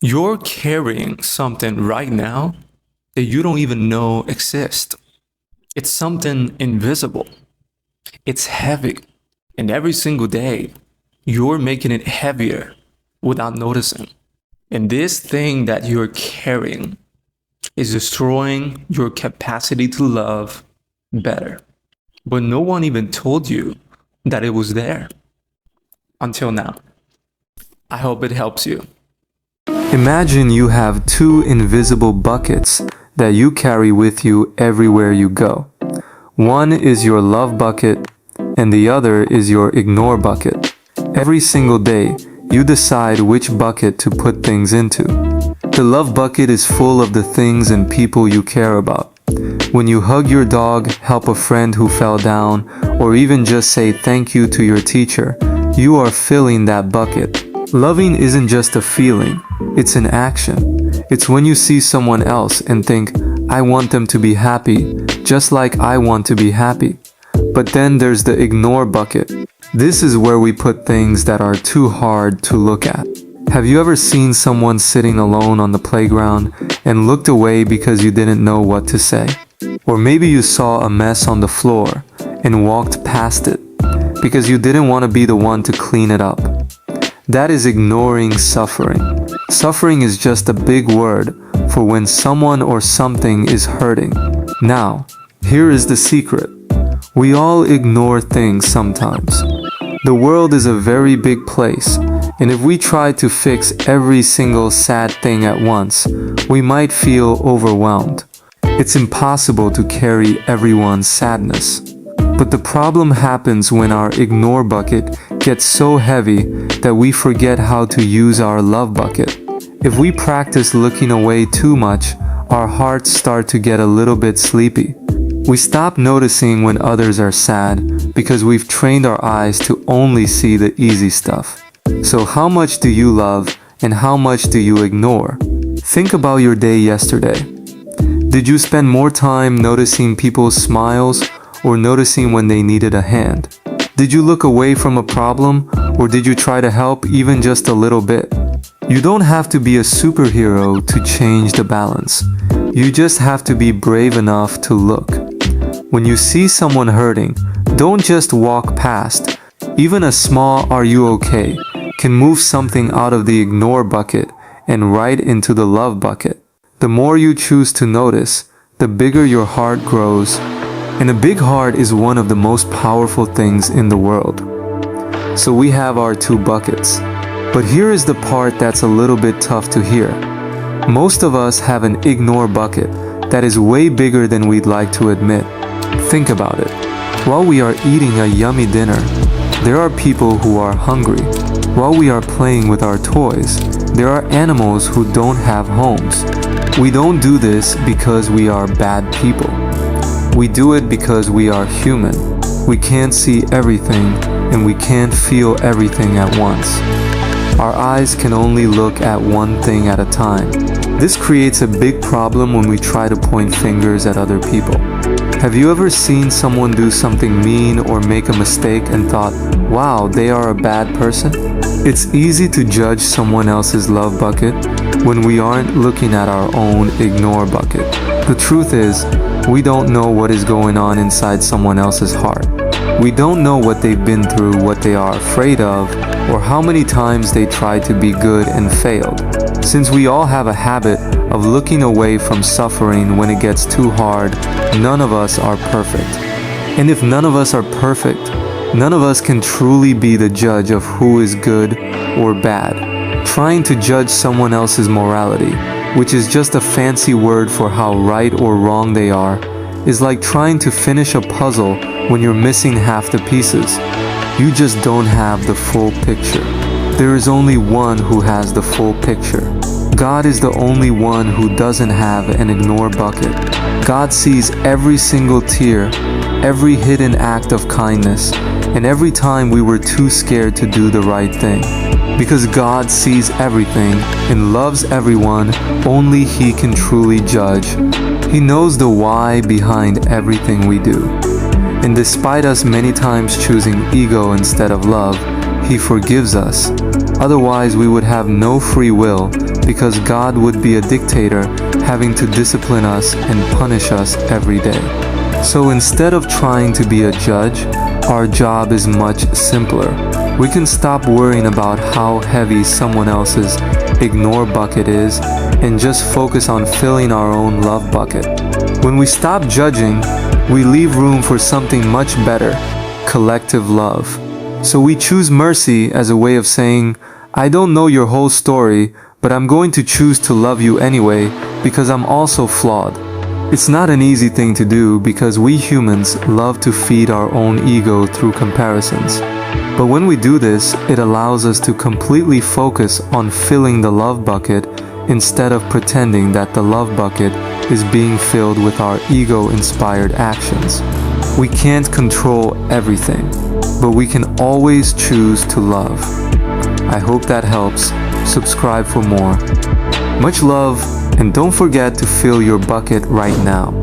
You're carrying something right now that you don't even know exists. It's something invisible. It's heavy. And every single day, you're making it heavier without noticing. And this thing that you're carrying is destroying your capacity to love better. But no one even told you that it was there until now. I hope it helps you. Imagine you have two invisible buckets that you carry with you everywhere you go. One is your love bucket and the other is your ignore bucket. Every single day, you decide which bucket to put things into. The love bucket is full of the things and people you care about. When you hug your dog, help a friend who fell down, or even just say thank you to your teacher, you are filling that bucket. Loving isn't just a feeling, it's an action. It's when you see someone else and think, I want them to be happy, just like I want to be happy. But then there's the ignore bucket. This is where we put things that are too hard to look at. Have you ever seen someone sitting alone on the playground and looked away because you didn't know what to say? Or maybe you saw a mess on the floor and walked past it because you didn't want to be the one to clean it up. That is ignoring suffering. Suffering is just a big word for when someone or something is hurting. Now, here is the secret. We all ignore things sometimes. The world is a very big place, and if we try to fix every single sad thing at once, we might feel overwhelmed. It's impossible to carry everyone's sadness. But the problem happens when our ignore bucket gets so heavy that we forget how to use our love bucket. If we practice looking away too much, our hearts start to get a little bit sleepy. We stop noticing when others are sad because we've trained our eyes to only see the easy stuff. So how much do you love and how much do you ignore? Think about your day yesterday. Did you spend more time noticing people's smiles or noticing when they needed a hand? Did you look away from a problem or did you try to help even just a little bit? You don't have to be a superhero to change the balance. You just have to be brave enough to look. When you see someone hurting, don't just walk past. Even a small "are you okay" can move something out of the ignore bucket and right into the love bucket. The more you choose to notice, the bigger your heart grows. And a big heart is one of the most powerful things in the world. So we have our two buckets. But here is the part that's a little bit tough to hear. Most of us have an ignore bucket that is way bigger than we'd like to admit. Think about it. While we are eating a yummy dinner, there are people who are hungry. While we are playing with our toys, there are animals who don't have homes. We don't do this because we are bad people. We do it because we are human. We can't see everything and we can't feel everything at once. Our eyes can only look at one thing at a time. This creates a big problem when we try to point fingers at other people. Have you ever seen someone do something mean or make a mistake and thought, wow, they are a bad person? It's easy to judge someone else's love bucket when we aren't looking at our own ignore bucket. The truth is, we don't know what is going on inside someone else's heart. We don't know what they've been through, what they are afraid of, or how many times they tried to be good and failed. Since we all have a habit of looking away from suffering when it gets too hard, none of us are perfect. And if none of us are perfect, none of us can truly be the judge of who is good or bad. Trying to judge someone else's morality, which is just a fancy word for how right or wrong they are, is like trying to finish a puzzle when you're missing half the pieces. You just don't have the full picture. There is only one who has the full picture. God is the only one who doesn't have an ignore bucket. God sees every single tear, every hidden act of kindness, and every time we were too scared to do the right thing. Because God sees everything and loves everyone, only He can truly judge. He knows the why behind everything we do. And despite us many times choosing ego instead of love, He forgives us. Otherwise, we would have no free will because God would be a dictator having to discipline us and punish us every day. So instead of trying to be a judge, our job is much simpler. We can stop worrying about how heavy someone else's ignore bucket is and just focus on filling our own love bucket. When we stop judging, we leave room for something much better, collective love. So we choose mercy as a way of saying, I don't know your whole story, but I'm going to choose to love you anyway because I'm also flawed. It's not an easy thing to do because we humans love to feed our own ego through comparisons. But when we do this, it allows us to completely focus on filling the love bucket instead of pretending that the love bucket is being filled with our ego-inspired actions. We can't control everything, but we can always choose to love. I hope that helps. Subscribe for more. Much love, and don't forget to fill your bucket right now.